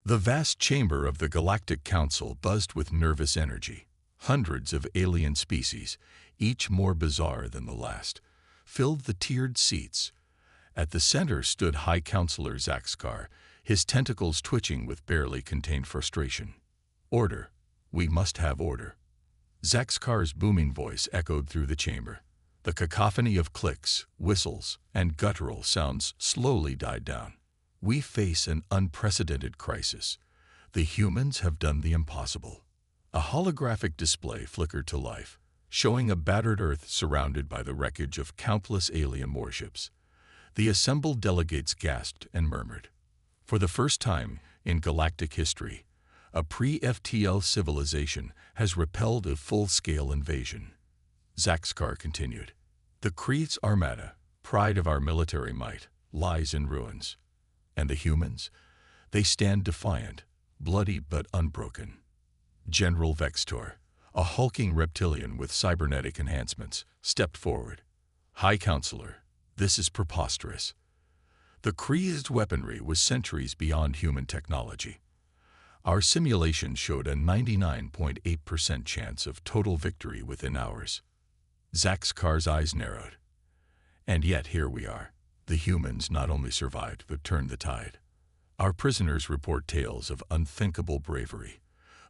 The vast chamber of the Galactic Council buzzed with nervous energy. Hundreds of alien species, each more bizarre than the last, filled the tiered seats. At the center stood High Counselor Zaxkar, his tentacles twitching with barely contained frustration. "Order. We must have order." Zaxkar's booming voice echoed through the chamber. The cacophony of clicks, whistles, and guttural sounds slowly died down. "We face an unprecedented crisis. The humans have done the impossible." A holographic display flickered to life, showing a battered Earth surrounded by the wreckage of countless alien warships. The assembled delegates gasped and murmured. For the first time in galactic history, a pre-FTL civilization has repelled a full-scale invasion. Zaxkar continued. "The Kree's armada, pride of our military might, lies in ruins. And the humans? They stand defiant, bloody but unbroken." General Vextor, a hulking reptilian with cybernetic enhancements, stepped forward. "High Counselor, this is preposterous. The Kree's weaponry was centuries beyond human technology. Our simulations showed a 99.8% chance of total victory within hours." Zaxkar's eyes narrowed. "And yet here we are. The humans not only survived but turned the tide. Our prisoners report tales of unthinkable bravery,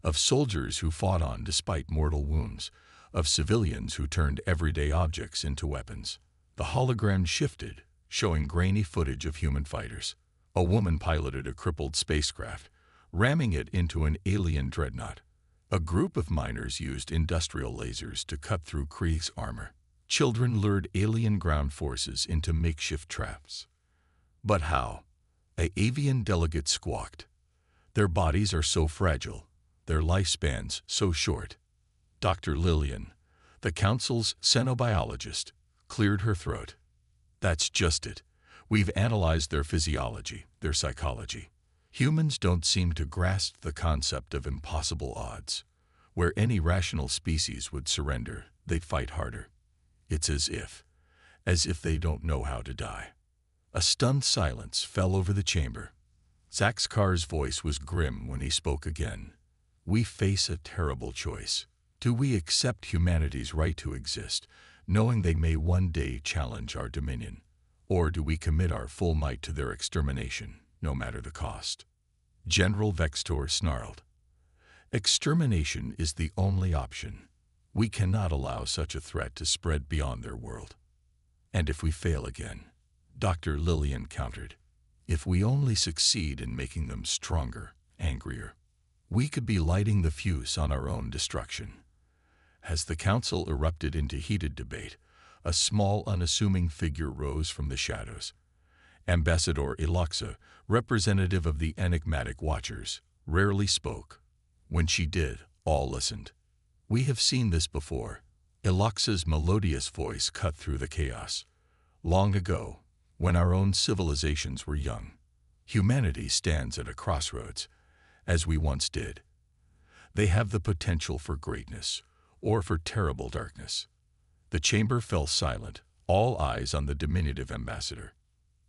of soldiers who fought on despite mortal wounds, of civilians who turned everyday objects into weapons." The hologram shifted, showing grainy footage of human fighters. A woman piloted a crippled spacecraft, ramming it into an alien dreadnought. A group of miners used industrial lasers to cut through Kree's armor. Children lured alien ground forces into makeshift traps. "But how?" an avian delegate squawked. "Their bodies are so fragile, their lifespans so short." Dr. Lillian, the Council's xenobiologist, cleared her throat. "That's just it. We've analyzed their physiology, their psychology. Humans don't seem to grasp the concept of impossible odds. Where any rational species would surrender, they fight harder. It's as if they don't know how to die." A stunned silence fell over the chamber. Zaxkar's voice was grim when he spoke again. "We face a terrible choice. Do we accept humanity's right to exist, knowing they may one day challenge our dominion? Or do we commit our full might to their extermination, no matter the cost?" General Vextor snarled. "Extermination is the only option. We cannot allow such a threat to spread beyond their world." "And if we fail again?" Dr. Lillian countered. "If we only succeed in making them stronger, angrier, we could be lighting the fuse on our own destruction." As the council erupted into heated debate, a small, unassuming figure rose from the shadows. Ambassador Eloxa, representative of the enigmatic Watchers, rarely spoke. When she did, all listened. "We have seen this before." Eloxa's melodious voice cut through the chaos. "Long ago, when our own civilizations were young, humanity stands at a crossroads, as we once did. They have the potential for greatness, or for terrible darkness." The chamber fell silent, all eyes on the diminutive ambassador.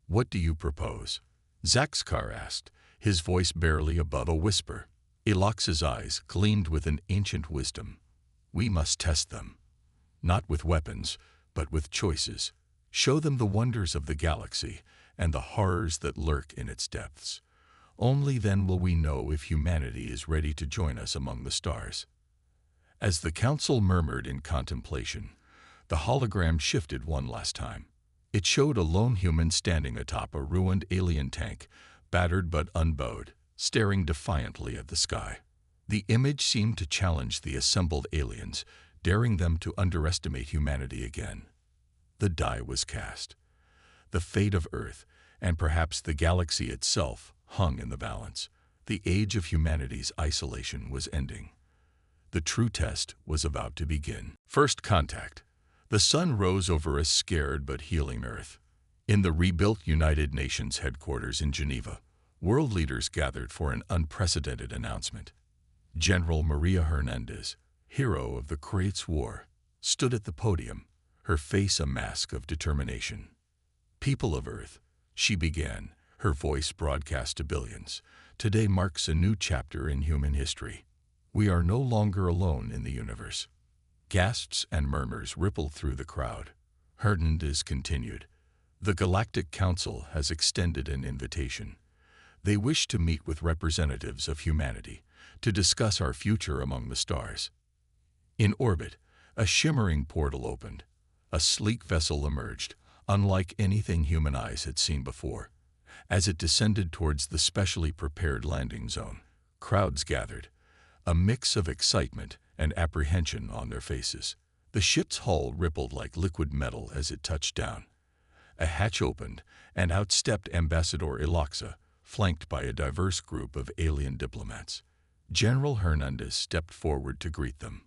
"What do you propose?" Zaxkar asked, his voice barely above a whisper. Eloxa's eyes gleamed with an ancient wisdom. "We must test them. Not with weapons, but with choices. Show them the wonders of the galaxy and the horrors that lurk in its depths. Only then will we know if humanity is ready to join us among the stars." As the council murmured in contemplation, the hologram shifted one last time. It showed a lone human standing atop a ruined alien tank, battered but unbowed, staring defiantly at the sky. The image seemed to challenge the assembled aliens, daring them to underestimate humanity again. The die was cast. The fate of Earth, and perhaps the galaxy itself, hung in the balance. The age of humanity's isolation was ending. The true test was about to begin. First contact. The sun rose over a scared but healing Earth. In the rebuilt United Nations headquarters in Geneva, world leaders gathered for an unprecedented announcement. General Maria Hernandez, hero of the Great War, stood at the podium, her face a mask of determination. "People of Earth," she began, her voice broadcast to billions. Today marks a new chapter in human history. We are no longer alone in the universe. Gasps and murmurs rippled through the crowd. Hernandez continued. The Galactic Council has extended an invitation. They wish to meet with representatives of humanity to discuss our future among the stars. In orbit, a shimmering portal opened. A sleek vessel emerged, unlike anything human eyes had seen before. As it descended towards the specially prepared landing zone, crowds gathered, a mix of excitement and apprehension on their faces. The ship's hull rippled like liquid metal as it touched down. A hatch opened, and out stepped Ambassador Iloxa, flanked by a diverse group of alien diplomats. General Hernandez stepped forward to greet them.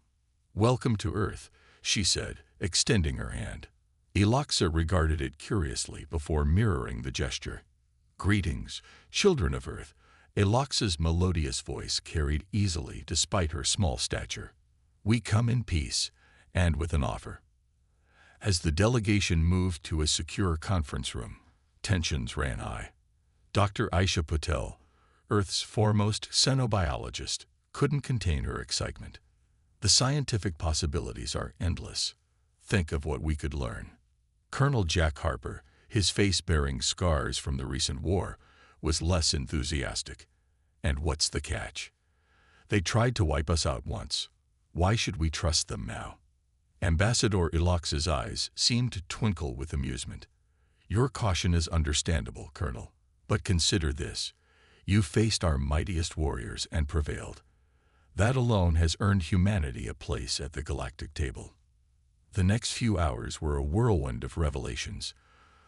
"Welcome to Earth," she said, extending her hand. Iloxa regarded it curiously before mirroring the gesture. "Greetings, children of Earth." Iloxa's melodious voice carried easily despite her small stature. "We come in peace, and with an offer." As the delegation moved to a secure conference room, tensions ran high. Dr. Aisha Patel, Earth's foremost xenobiologist, couldn't contain her excitement. "The scientific possibilities are endless. Think of what we could learn." Colonel Jack Harper, his face bearing scars from the recent war, was less enthusiastic. "And what's the catch? They tried to wipe us out once. Why should we trust them now?" Ambassador Iloxa's eyes seemed to twinkle with amusement. "Your caution is understandable, Colonel. But consider this. You faced our mightiest warriors and prevailed. That alone has earned humanity a place at the galactic table." The next few hours were a whirlwind of revelations.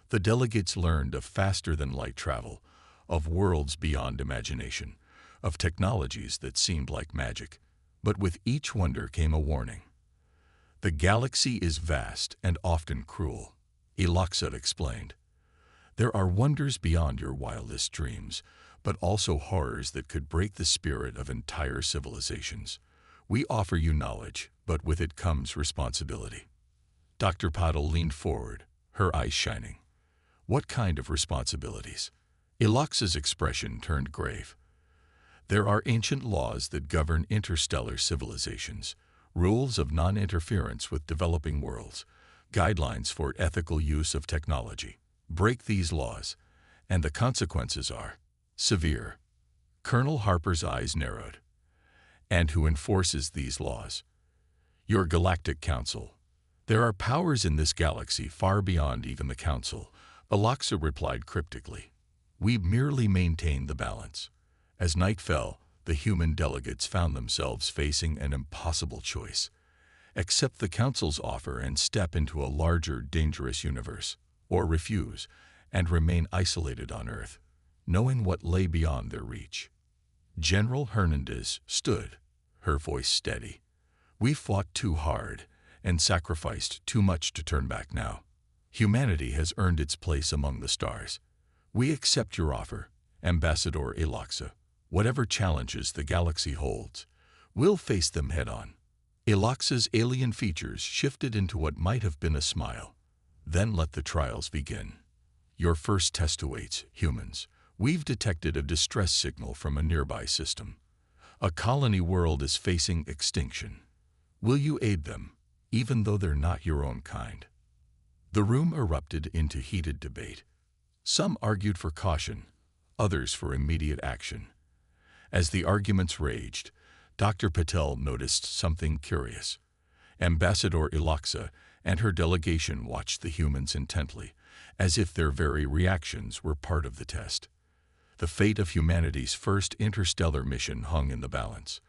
The delegates learned of faster-than-light travel, of worlds beyond imagination, of technologies that seemed like magic. But with each wonder came a warning. "The galaxy is vast and often cruel," Iloxa explained. "There are wonders beyond your wildest dreams, but also horrors that could break the spirit of entire civilizations. We offer you knowledge, but with it comes responsibility." Dr. Patel leaned forward, her eyes shining. "What kind of responsibilities?" Iloxa's expression turned grave. "There are ancient laws that govern interstellar civilizations, rules of non-interference with developing worlds, guidelines for ethical use of technology. Break these laws, and the consequences are severe." Colonel Harper's eyes narrowed. "And who enforces these laws?" "Your Galactic Council. There are powers in this galaxy far beyond even the Council," Iloxa replied cryptically. "We merely maintain the balance." As night fell, the human delegates found themselves facing an impossible choice. Accept the Council's offer and step into a larger, dangerous universe, or refuse and remain isolated on Earth, knowing what lay beyond their reach. General Hernandez stood, her voice steady. "We fought too hard and sacrificed too much to turn back now. Humanity has earned its place among the stars. We accept your offer, Ambassador Iloxa. Whatever challenges the galaxy holds, we'll face them head-on." Iloxa's alien features shifted into what might have been a smile. "Then let the trials begin. Your first test awaits, humans. We've detected a distress signal from a nearby system. A colony world is facing extinction. Will you aid them, even though they're not your own kind?" The room erupted into heated debate. Some argued for caution, others for immediate action. As the arguments raged, Dr. Patel noticed something curious. Ambassador Iloxa and her delegation watched the humans intently, as if their very reactions were part of the test. The fate of humanity's first interstellar mission hung in the balance.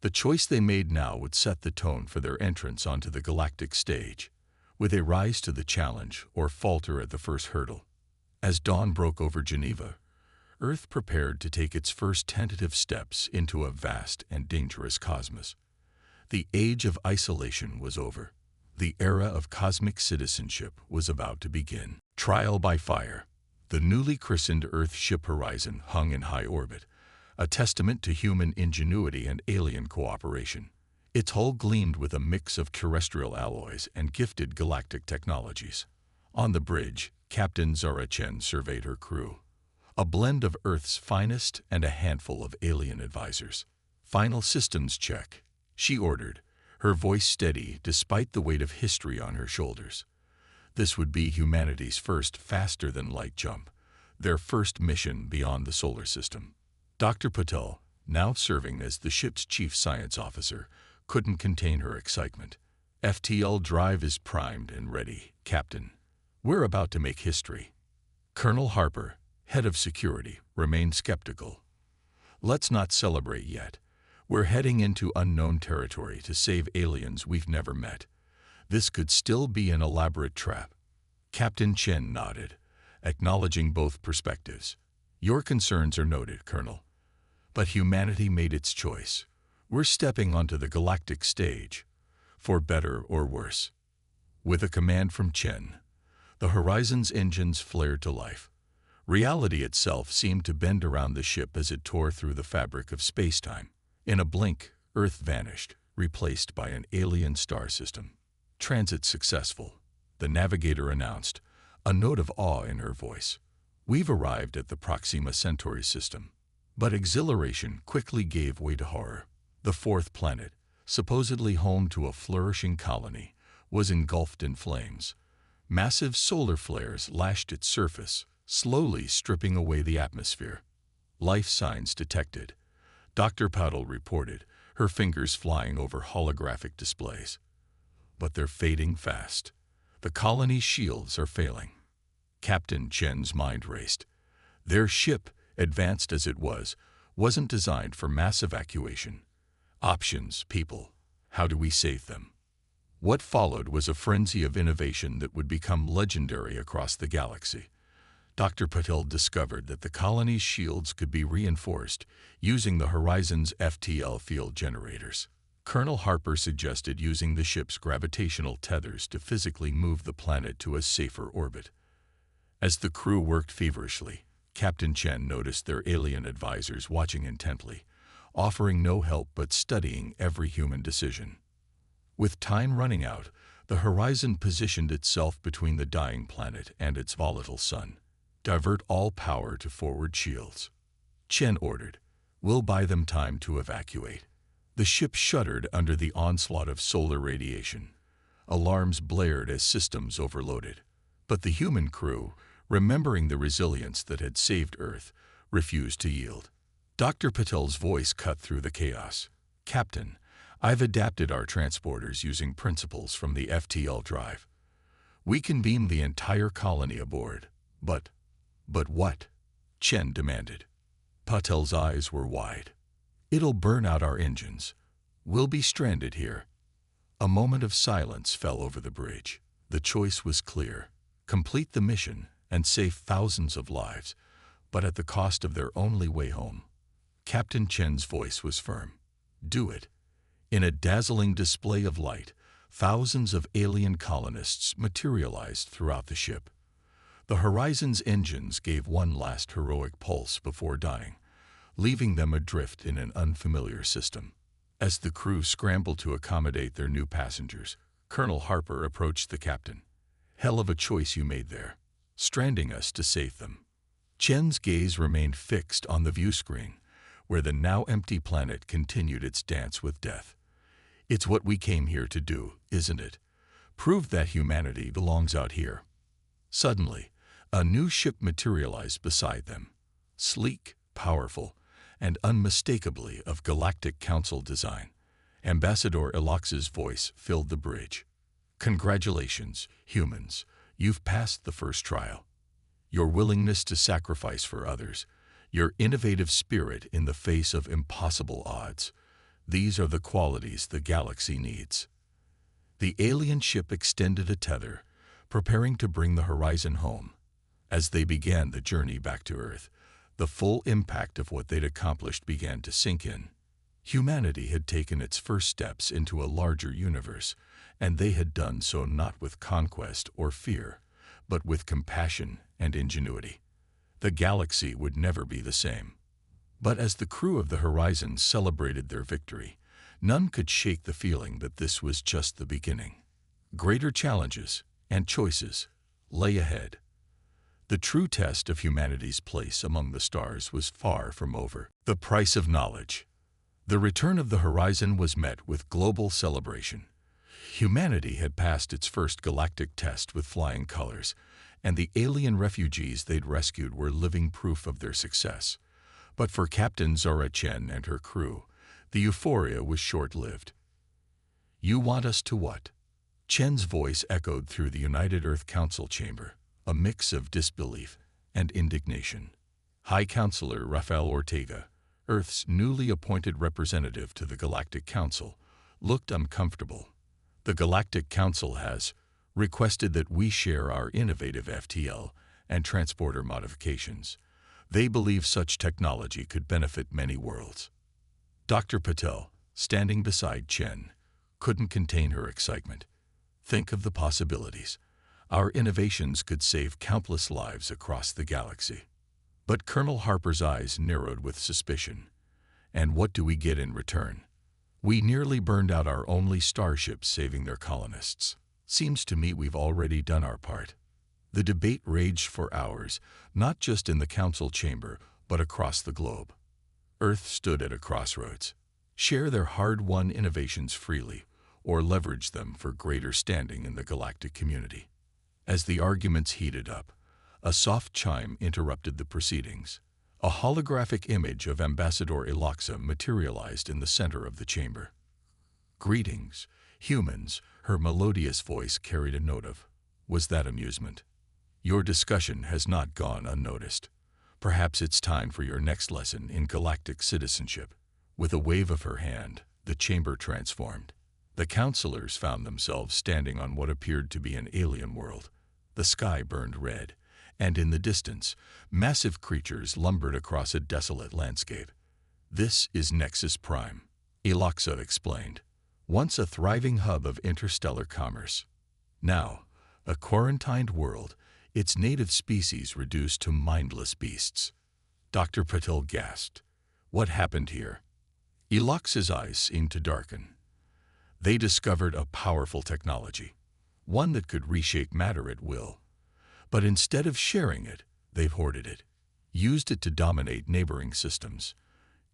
The choice they made now would set the tone for their entrance onto the galactic stage. Would they rise to the challenge or falter at the first hurdle? As dawn broke over Geneva, Earth prepared to take its first tentative steps into a vast and dangerous cosmos. The age of isolation was over. The era of cosmic citizenship was about to begin. Trial by fire. The newly christened Earth-ship Horizon hung in high orbit, a testament to human ingenuity and alien cooperation. Its hull gleamed with a mix of terrestrial alloys and gifted galactic technologies. On the bridge, Captain Zara Chen surveyed her crew. a blend of Earth's finest and a handful of alien advisors. "Final systems check," she ordered, her voice steady despite the weight of history on her shoulders. This would be humanity's first faster-than-light jump, their first mission beyond the solar system. Dr. Patel, now serving as the ship's chief science officer, couldn't contain her excitement. "FTL drive is primed and ready, Captain. We're about to make history." Colonel Harper, head of security, remained skeptical. "Let's not celebrate yet. We're heading into unknown territory to save aliens we've never met. This could still be an elaborate trap." Captain Chen nodded, acknowledging both perspectives. "Your concerns are noted, Colonel. But humanity made its choice. We're stepping onto the galactic stage, for better or worse." With a command from Chen, the Horizon's engines flared to life. Reality itself seemed to bend around the ship as it tore through the fabric of space-time. In a blink, Earth vanished, replaced by an alien star system. "Transit successful," the navigator announced, a note of awe in her voice. "We've arrived at the Proxima Centauri system." But exhilaration quickly gave way to horror. The fourth planet, supposedly home to a flourishing colony, was engulfed in flames. Massive solar flares lashed its surface, slowly stripping away the atmosphere. "Life signs detected," Dr. Patel reported, her fingers flying over holographic displays. "But they're fading fast. The colony's shields are failing." Captain Chen's mind raced. Their ship, advanced as it wasn't designed for mass evacuation. Options, people. How do we save them? What followed was a frenzy of innovation that would become legendary across the galaxy. Dr. Patel discovered that the colony's shields could be reinforced using the Horizon's FTL field generators. Colonel Harper suggested using the ship's gravitational tethers to physically move the planet to a safer orbit. As the crew worked feverishly, Captain Chen noticed their alien advisors watching intently, offering no help but studying every human decision. With time running out, the Horizon positioned itself between the dying planet and its volatile sun. "Divert all power to forward shields," Chen ordered. "We'll buy them time to evacuate." The ship shuddered under the onslaught of solar radiation. Alarms blared as systems overloaded. But the human crew, remembering the resilience that had saved Earth, refused to yield. Dr. Patel's voice cut through the chaos. "Captain, I've adapted our transporters using principles from the FTL drive. We can beam the entire colony aboard." But what?" Chen demanded. Patel's eyes were wide. "It'll burn out our engines. We'll be stranded here." A moment of silence fell over the bridge. The choice was clear: complete the mission and save thousands of lives, but at the cost of their only way home. Captain Chen's voice was firm. "Do it." In a dazzling display of light, thousands of alien colonists materialized throughout the ship. The Horizon's engines gave one last heroic pulse before dying, leaving them adrift in an unfamiliar system. As the crew scrambled to accommodate their new passengers, Colonel Harper approached the captain. "Hell of a choice you made there, stranding us to save them." Chen's gaze remained fixed on the view screen, where the now empty planet continued its dance with death. "It's what we came here to do, isn't it? Prove that humanity belongs out here." Suddenly, a new ship materialized beside them, sleek, powerful, and unmistakably of Galactic Council design. Ambassador Elox's voice filled the bridge. "Congratulations, humans. You've passed the first trial. Your willingness to sacrifice for others, your innovative spirit in the face of impossible odds, these are the qualities the galaxy needs." The alien ship extended a tether, preparing to bring the Horizon home. As they began the journey back to Earth, the full impact of what they'd accomplished began to sink in. Humanity had taken its first steps into a larger universe, and they had done so not with conquest or fear, but with compassion and ingenuity. The galaxy would never be the same. But as the crew of the Horizon celebrated their victory, none could shake the feeling that this was just the beginning. Greater challenges and choices lay ahead. The true test of humanity's place among the stars was far from over. The price of knowledge. The return of the Horizon was met with global celebration. Humanity had passed its first galactic test with flying colors, and the alien refugees they'd rescued were living proof of their success. But for Captain Zora Chen and her crew, the euphoria was short-lived. "You want us to what?" Chen's voice echoed through the United Earth Council chamber, a mix of disbelief and indignation. High Counselor Rafael Ortega, Earth's newly appointed representative to the Galactic Council, looked uncomfortable. "The Galactic Council has requested that we share our innovative FTL and transporter modifications. They believe such technology could benefit many worlds." Dr. Patel, standing beside Chen, couldn't contain her excitement. "Think of the possibilities. Our innovations could save countless lives across the galaxy." But Colonel Harper's eyes narrowed with suspicion. "And what do we get in return? We nearly burned out our only starships saving their colonists. Seems to me we've already done our part." The debate raged for hours, not just in the council chamber, but across the globe. Earth stood at a crossroads. Share their hard-won innovations freely, or leverage them for greater standing in the galactic community. As the arguments heated up, a soft chime interrupted the proceedings. A holographic image of Ambassador Eloxa materialized in the center of the chamber. "Greetings, humans," her melodious voice carried a note of, was that amusement. "Your discussion has not gone unnoticed. Perhaps it's time for your next lesson in galactic citizenship." With a wave of her hand, the chamber transformed. The counselors found themselves standing on what appeared to be an alien world. The sky burned red, and in the distance, massive creatures lumbered across a desolate landscape. "This is Nexus Prime," Eloxa explained. "Once a thriving hub of interstellar commerce. Now, a quarantined world, its native species reduced to mindless beasts." Dr. Patel gasped. "What happened here?" Eloxa's eyes seemed to darken. "They discovered a powerful technology, one that could reshape matter at will. But instead of sharing it, they've hoarded it, used it to dominate neighboring systems.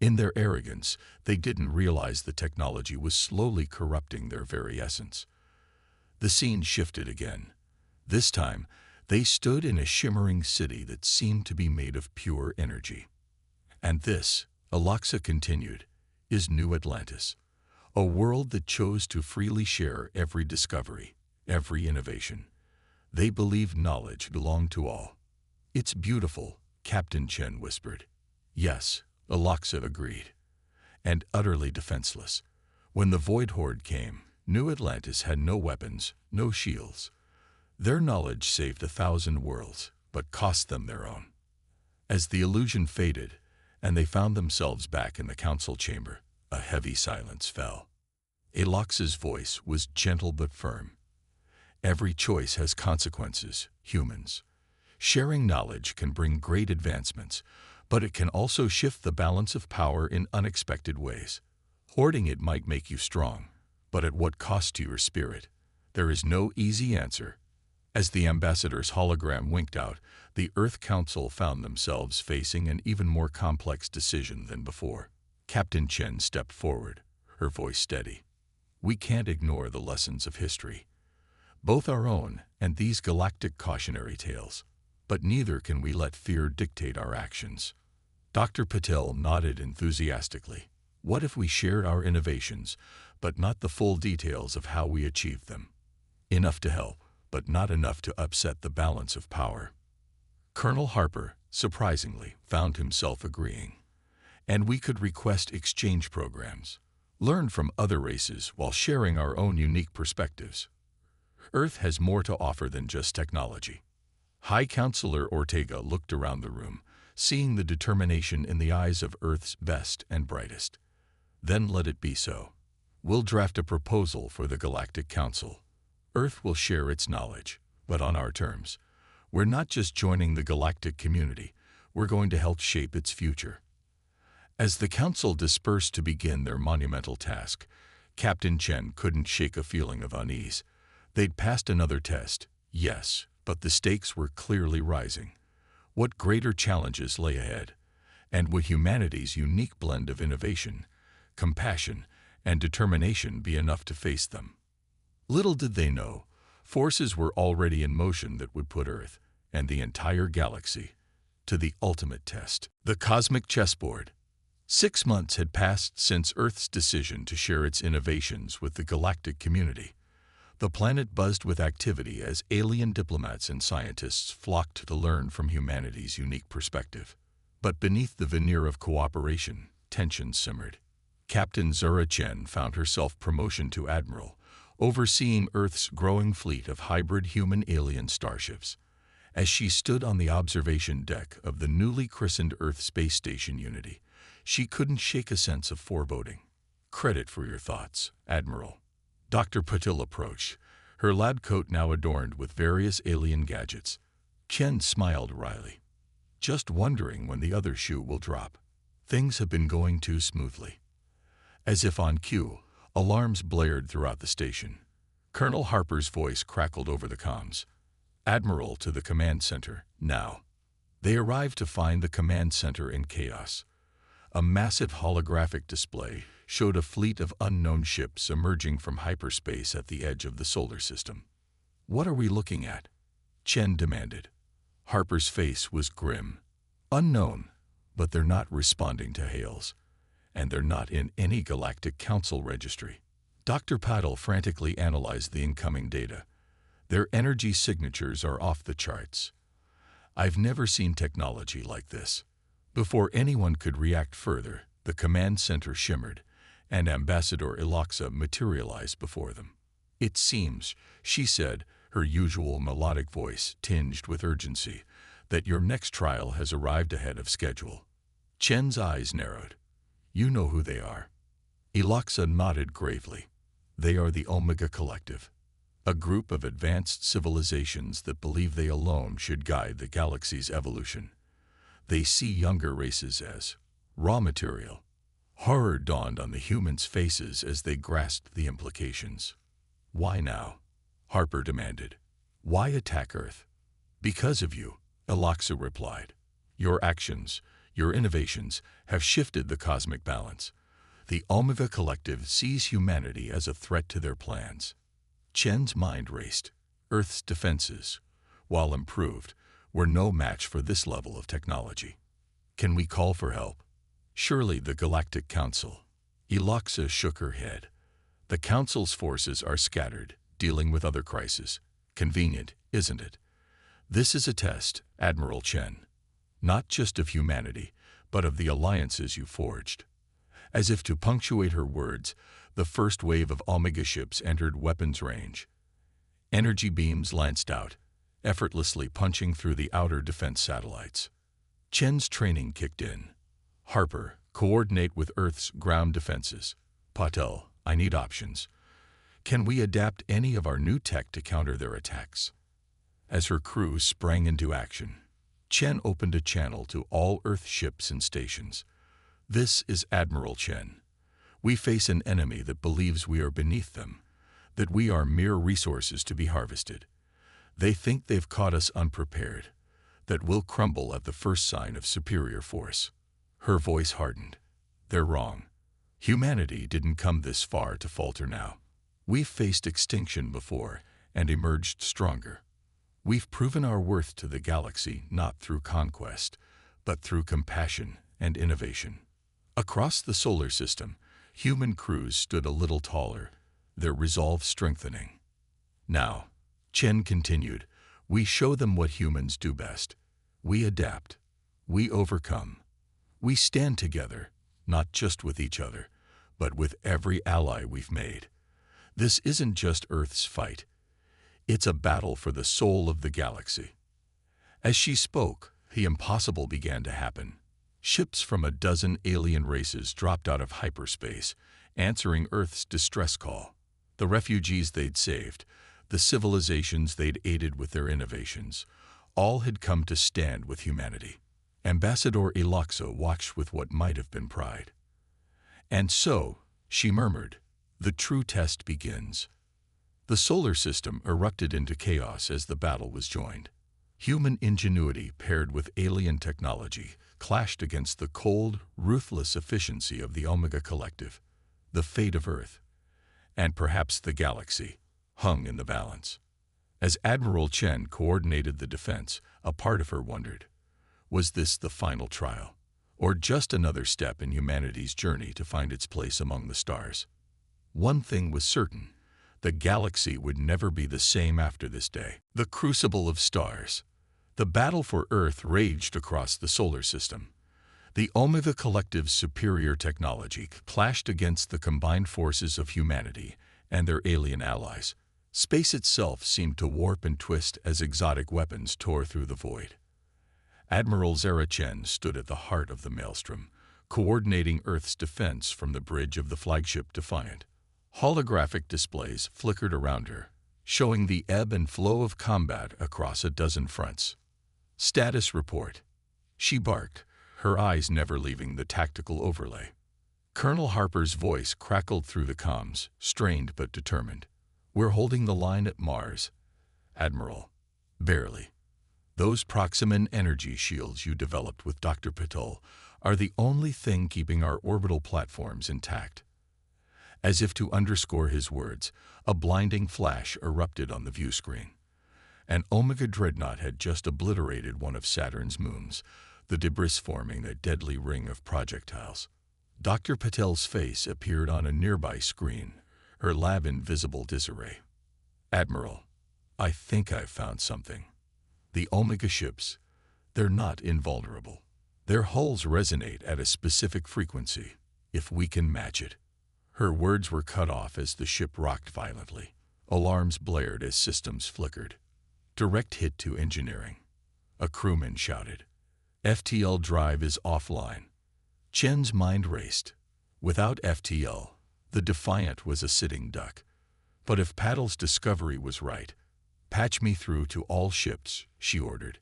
In their arrogance, they didn't realize the technology was slowly corrupting their very essence." The scene shifted again. This time, they stood in a shimmering city that seemed to be made of pure energy. "And this," Eloxa continued, "is New Atlantis, a world that chose to freely share every discovery, every innovation. They believe knowledge belonged to all." "It's beautiful," Captain Chen whispered. "Yes," Eloxa agreed. "And utterly defenseless. When the Void Horde came, New Atlantis had no weapons, no shields. Their knowledge saved 1,000 worlds, but cost them their own." As the illusion faded, and they found themselves back in the council chamber, a heavy silence fell. Eloxa's voice was gentle but firm. "Every choice has consequences, humans. Sharing knowledge can bring great advancements, but it can also shift the balance of power in unexpected ways. Hoarding it might make you strong, but at what cost to your spirit? There is no easy answer." As the ambassador's hologram winked out, the Earth Council found themselves facing an even more complex decision than before. Captain Chen stepped forward, her voice steady. "We can't ignore the lessons of history, both our own and these galactic cautionary tales. But neither can we let fear dictate our actions." Dr. Patel nodded enthusiastically. "What if we shared our innovations, but not the full details of how we achieved them? Enough to help, but not enough to upset the balance of power." Colonel Harper, surprisingly, found himself agreeing. "And we could request exchange programs, learn from other races while sharing our own unique perspectives. Earth has more to offer than just technology." High Counselor Ortega looked around the room, seeing the determination in the eyes of Earth's best and brightest. "Then let it be so. We'll draft a proposal for the Galactic Council. Earth will share its knowledge, but on our terms. We're not just joining the galactic community, we're going to help shape its future." As the council dispersed to begin their monumental task, Captain Chen couldn't shake a feeling of unease. They'd passed another test, yes, but the stakes were clearly rising. What greater challenges lay ahead? And would humanity's unique blend of innovation, compassion, and determination be enough to face them? Little did they know, forces were already in motion that would put Earth and the entire galaxy to the ultimate test. The cosmic chessboard. 6 months had passed since Earth's decision to share its innovations with the galactic community. The planet buzzed with activity as alien diplomats and scientists flocked to learn from humanity's unique perspective. But beneath the veneer of cooperation, tension simmered. Captain Zura Chen found herself promoted to admiral, overseeing Earth's growing fleet of hybrid human-alien starships. As she stood on the observation deck of the newly christened Earth Space Station Unity, she couldn't shake a sense of foreboding. "Credit for your thoughts, Admiral." Dr. Patil approached, her lab coat now adorned with various alien gadgets. Chen smiled wryly. "Just wondering when the other shoe will drop. Things have been going too smoothly." As if on cue, alarms blared throughout the station. Colonel Harper's voice crackled over the comms. "Admiral to the command center, now." They arrived to find the command center in chaos. A massive holographic display showed a fleet of unknown ships emerging from hyperspace at the edge of the solar system. "What are we looking at?" Chen demanded. Harper's face was grim. "Unknown, but they're not responding to hails. And they're not in any Galactic Council registry." Dr. Patil frantically analyzed the incoming data. "Their energy signatures are off the charts. I've never seen technology like this." Before anyone could react further, the command center shimmered, and Ambassador Eloxa materialized before them. "It seems," she said, her usual melodic voice tinged with urgency, "that your next trial has arrived ahead of schedule." Chen's eyes narrowed. "You know who they are." Eloxa nodded gravely. "They are the Omega Collective, a group of advanced civilizations that believe they alone should guide the galaxy's evolution. They see younger races as raw material." Horror dawned on the humans' faces as they grasped the implications. "Why now?" Harper demanded. "Why attack Earth?" "Because of you," Eloxa replied. "Your actions, your innovations, have shifted the cosmic balance. The Omega Collective sees humanity as a threat to their plans." Chen's mind raced. Earth's defenses, while improved, were no match for this level of technology. "Can we call for help?" "Surely the Galactic Council." Eloxa shook her head. "The Council's forces are scattered, dealing with other crises. Convenient, isn't it? This is a test, Admiral Chen. Not just of humanity, but of the alliances you forged." As if to punctuate her words, the first wave of Omega ships entered weapons range. Energy beams lanced out, effortlessly punching through the outer defense satellites. Chen's training kicked in. "Harper, coordinate with Earth's ground defenses. Patel, I need options. Can we adapt any of our new tech to counter their attacks?" As her crew sprang into action, Chen opened a channel to all Earth ships and stations. "This is Admiral Chen. We face an enemy that believes we are beneath them, that we are mere resources to be harvested. They think they've caught us unprepared, that we'll crumble at the first sign of superior force." Her voice hardened. "They're wrong. Humanity didn't come this far to falter now. We've faced extinction before and emerged stronger. We've proven our worth to the galaxy not through conquest, but through compassion and innovation." Across the solar system, human crews stood a little taller, their resolve strengthening. "Now," Chen continued, "we show them what humans do best. We adapt. We overcome. We stand together, not just with each other, but with every ally we've made. This isn't just Earth's fight. It's a battle for the soul of the galaxy." As she spoke, the impossible began to happen. Ships from a dozen alien races dropped out of hyperspace, answering Earth's distress call. The refugees they'd saved, the civilizations they'd aided with their innovations, all had come to stand with humanity. Ambassador Eloxa watched with what might have been pride. "And so," she murmured, "the true test begins." The solar system erupted into chaos as the battle was joined. Human ingenuity paired with alien technology clashed against the cold, ruthless efficiency of the Omega Collective. The fate of Earth, and perhaps the galaxy, hung in the balance. As Admiral Chen coordinated the defense, a part of her wondered, was this the final trial, or just another step in humanity's journey to find its place among the stars? One thing was certain: the galaxy would never be the same after this day. The crucible of stars. The battle for Earth raged across the solar system. The Omega Collective's superior technology clashed against the combined forces of humanity and their alien allies. Space itself seemed to warp and twist as exotic weapons tore through the void. Admiral Zara Chen stood at the heart of the maelstrom, coordinating Earth's defense from the bridge of the flagship Defiant. Holographic displays flickered around her, showing the ebb and flow of combat across a dozen fronts. "Status report," she barked, her eyes never leaving the tactical overlay. Colonel Harper's voice crackled through the comms, strained but determined. "We're holding the line at Mars, Admiral." "Barely. Those Proximan energy shields you developed with Dr. Patel are the only thing keeping our orbital platforms intact." As if to underscore his words, a blinding flash erupted on the view screen. An Omega dreadnought had just obliterated one of Saturn's moons, the debris forming a deadly ring of projectiles. Dr. Patel's face appeared on a nearby screen, her lab in visible disarray. "Admiral, I think I've found something. The Omega ships, they're not invulnerable. Their hulls resonate at a specific frequency, if we can match it." Her words were cut off as the ship rocked violently. Alarms blared as systems flickered. "Direct hit to engineering," a crewman shouted. "FTL drive is offline." Chen's mind raced. Without FTL, the Defiant was a sitting duck. But if Paddle's discovery was right, "Patch me through to all ships," she ordered.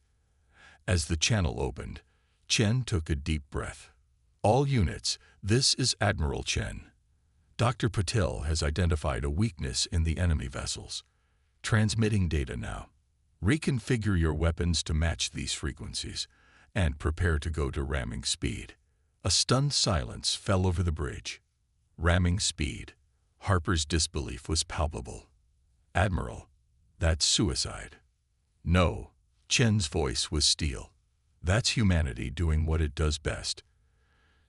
As the channel opened, Chen took a deep breath. "All units, this is Admiral Chen. Dr. Patel has identified a weakness in the enemy vessels. Transmitting data now. Reconfigure your weapons to match these frequencies, and prepare to go to ramming speed." A stunned silence fell over the bridge. Ramming speed. Harper's disbelief was palpable. "Admiral, that's suicide." "No," Chen's voice was steel. "That's humanity doing what it does best,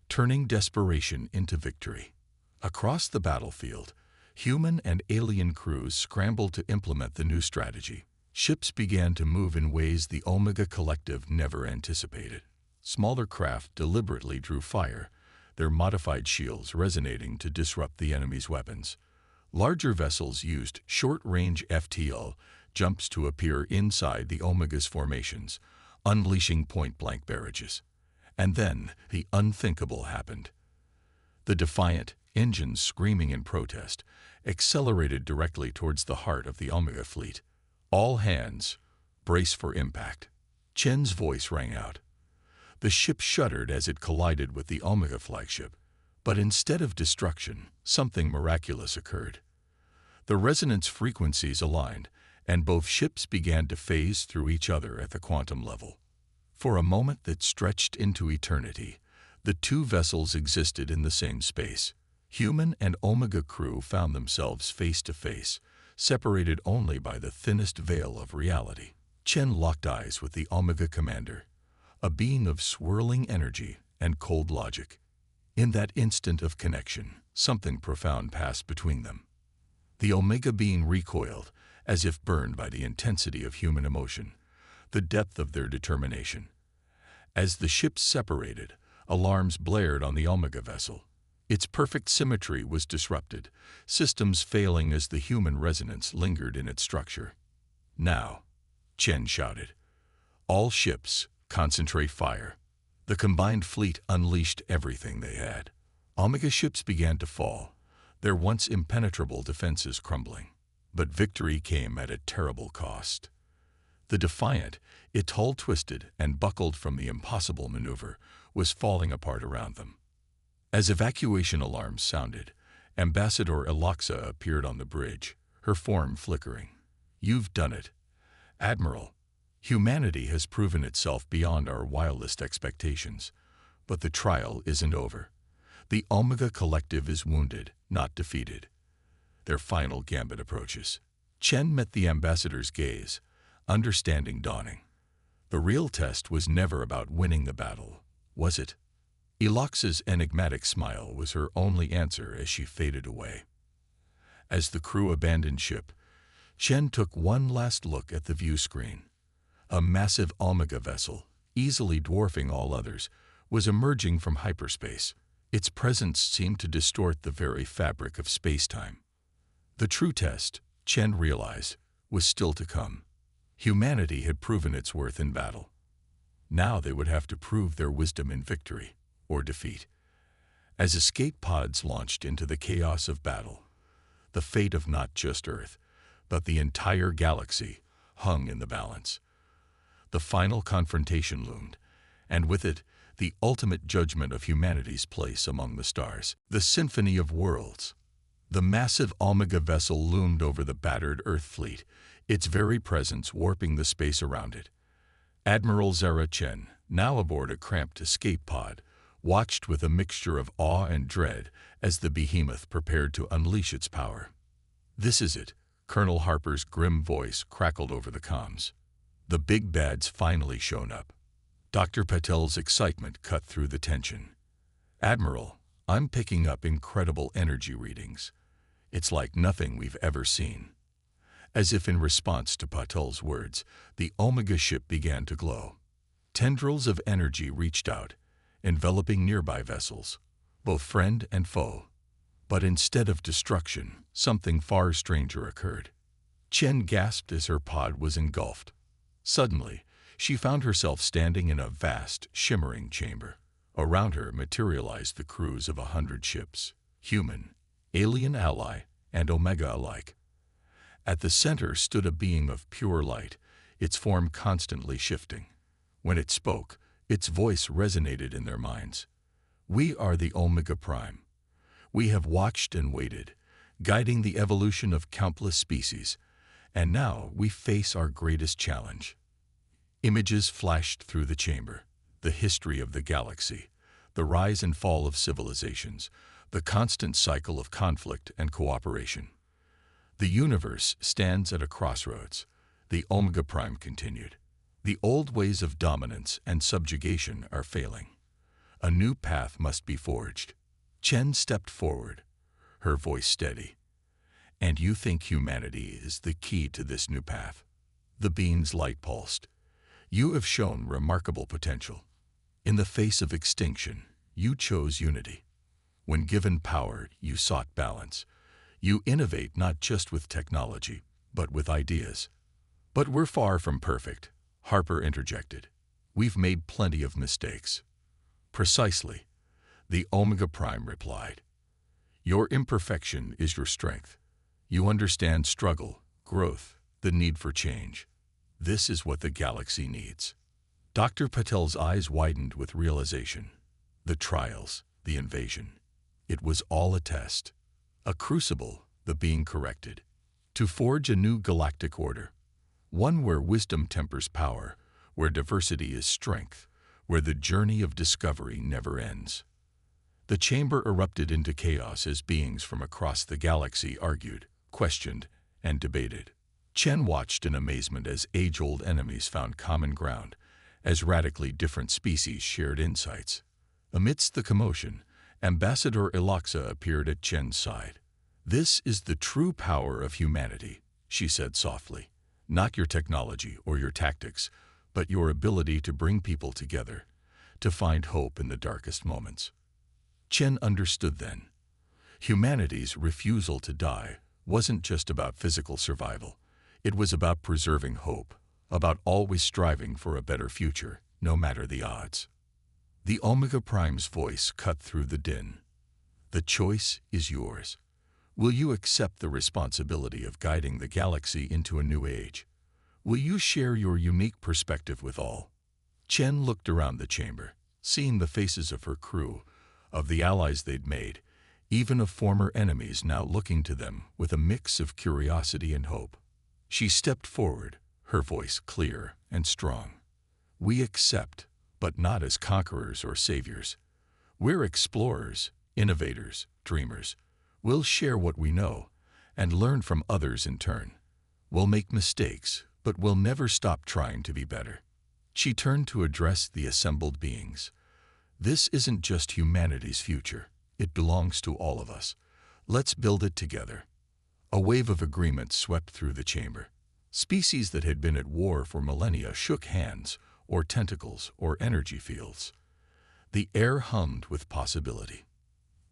turning desperation into victory." Across the battlefield, human and alien crews scrambled to implement the new strategy. Ships began to move in ways the Omega Collective never anticipated. Smaller craft deliberately drew fire, their modified shields resonating to disrupt the enemy's weapons. Larger vessels used short-range FTL jumps to appear inside the Omega's formations, unleashing point-blank barrages. And then the unthinkable happened. The Defiant, engines screaming in protest, accelerated directly towards the heart of the Omega fleet. "All hands, brace for impact." Chen's voice rang out. The ship shuddered as it collided with the Omega flagship, but instead of destruction, something miraculous occurred. The resonance frequencies aligned, and both ships began to phase through each other at the quantum level. For a moment that stretched into eternity, the two vessels existed in the same space. Human and Omega crew found themselves face to face, separated only by the thinnest veil of reality. Chen locked eyes with the Omega commander, a being of swirling energy and cold logic. In that instant of connection, something profound passed between them. The Omega being recoiled, as if burned by the intensity of human emotion, the depth of their determination. As the ships separated, alarms blared on the Omega vessel. Its perfect symmetry was disrupted, systems failing as the human resonance lingered in its structure. "Now," Chen shouted, "all ships, concentrate fire." The combined fleet unleashed everything they had. Omega ships began to fall, their once impenetrable defenses crumbling. But victory came at a terrible cost. The Defiant, its hull twisted and buckled from the impossible maneuver, was falling apart around them. As evacuation alarms sounded, Ambassador Eloxa appeared on the bridge, her form flickering. "You've done it, Admiral." Humanity has proven itself beyond our wildest expectations, but the trial isn't over. The Omega Collective is wounded, not defeated. Their final gambit approaches. Chen met the ambassador's gaze, understanding dawning. The real test was never about winning the battle, was it? Eloxa's enigmatic smile was her only answer as she faded away. As the crew abandoned ship, Chen took one last look at the view screen. A massive Omega vessel, easily dwarfing all others, was emerging from hyperspace. Its presence seemed to distort the very fabric of space-time. The true test, Chen realized, was still to come. Humanity had proven its worth in battle. Now they would have to prove their wisdom in victory or defeat. As escape pods launched into the chaos of battle, the fate of not just Earth, but the entire galaxy hung in the balance. The final confrontation loomed, and with it, the ultimate judgment of humanity's place among the stars. The Symphony of Worlds. The massive Omega vessel loomed over the battered Earth fleet, its very presence warping the space around it. Admiral Zara Chen, now aboard a cramped escape pod, watched with a mixture of awe and dread as the behemoth prepared to unleash its power. "This is it," Colonel Harper's grim voice crackled over the comms. "The big bad's finally shown up." Dr. Patel's excitement cut through the tension. "Admiral, I'm picking up incredible energy readings. It's like nothing we've ever seen." As if in response to Patel's words, the Omega ship began to glow. Tendrils of energy reached out, enveloping nearby vessels, both friend and foe. But instead of destruction, something far stranger occurred. Chen gasped as her pod was engulfed. Suddenly, she found herself standing in a vast, shimmering chamber. Around her materialized the crews of 100 ships, human, alien ally, and Omega alike. At the center stood a being of pure light, its form constantly shifting. When it spoke, its voice resonated in their minds. "We are the Omega Prime. We have watched and waited, guiding the evolution of countless species, and now we face our greatest challenge." Images flashed through the chamber, the history of the galaxy, the rise and fall of civilizations, the constant cycle of conflict and cooperation. "The universe stands at a crossroads," the Omega Prime continued. "The old ways of dominance and subjugation are failing. A new path must be forged." Chen stepped forward, her voice steady. "And you think humanity is the key to this new path?" The being's light pulsed. "You have shown remarkable potential. In the face of extinction, you chose unity. When given power, you sought balance. You innovate not just with technology, but with ideas." "But we're far from perfect," Harper interjected. "We've made plenty of mistakes." "Precisely," the Omega Prime replied. "Your imperfection is your strength. You understand struggle, growth, the need for change. This is what the galaxy needs." Dr. Patel's eyes widened with realization. The trials, the invasion. It was all a test. A crucible, the being corrected. To forge a new galactic order. One where wisdom tempers power, where diversity is strength, where the journey of discovery never ends. The chamber erupted into chaos as beings from across the galaxy argued, questioned, and debated. Chen watched in amazement as age-old enemies found common ground, as radically different species shared insights. Amidst the commotion, Ambassador Eloxa appeared at Chen's side. "This is the true power of humanity," she said softly. "Not your technology or your tactics, but your ability to bring people together, to find hope in the darkest moments." Chen understood then. Humanity's refusal to die wasn't just about physical survival. It was about preserving hope, about always striving for a better future, no matter the odds. The Omega Prime's voice cut through the din. "The choice is yours. Will you accept the responsibility of guiding the galaxy into a new age? Will you share your unique perspective with all?" Chen looked around the chamber, seeing the faces of her crew, of the allies they'd made, even of former enemies now looking to them with a mix of curiosity and hope. She stepped forward, her voice clear and strong. "We accept, but not as conquerors or saviors. We're explorers, innovators, dreamers. We'll share what we know and learn from others in turn. We'll make mistakes, but we'll never stop trying to be better." She turned to address the assembled beings. "This isn't just humanity's future. It belongs to all of us. Let's build it together." A wave of agreement swept through the chamber. Species that had been at war for millennia shook hands, or tentacles, or energy fields. The air hummed with possibility.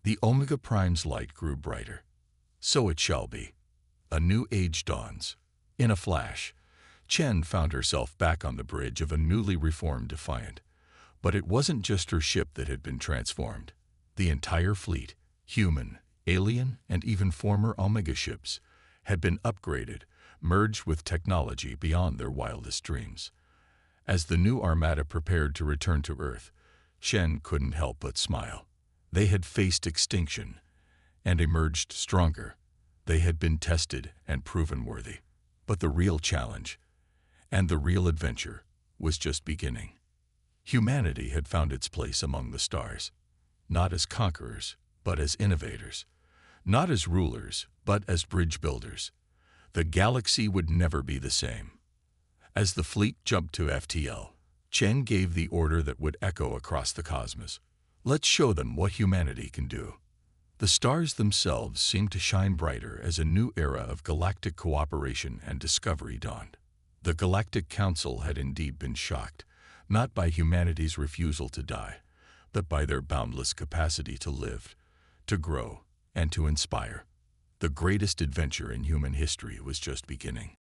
The Omega Prime's light grew brighter. So it shall be. A new age dawns. In a flash, Chen found herself back on the bridge of a newly reformed Defiant. But it wasn't just her ship that had been transformed. The entire fleet, human, alien, and even former Omega ships, had been upgraded, merged with technology beyond their wildest dreams. As the new armada prepared to return to Earth, Shen couldn't help but smile. They had faced extinction and emerged stronger. They had been tested and proven worthy. But the real challenge and the real adventure was just beginning. Humanity had found its place among the stars, not as conquerors, but as innovators. Not as rulers, but as bridge builders. The galaxy would never be the same. As the fleet jumped to FTL, Chen gave the order that would echo across the cosmos. "Let's show them what humanity can do." The stars themselves seemed to shine brighter as a new era of galactic cooperation and discovery dawned. The Galactic Council had indeed been shocked, not by humanity's refusal to die, but by their boundless capacity to live, to grow, and to inspire. The greatest adventure in human history was just beginning.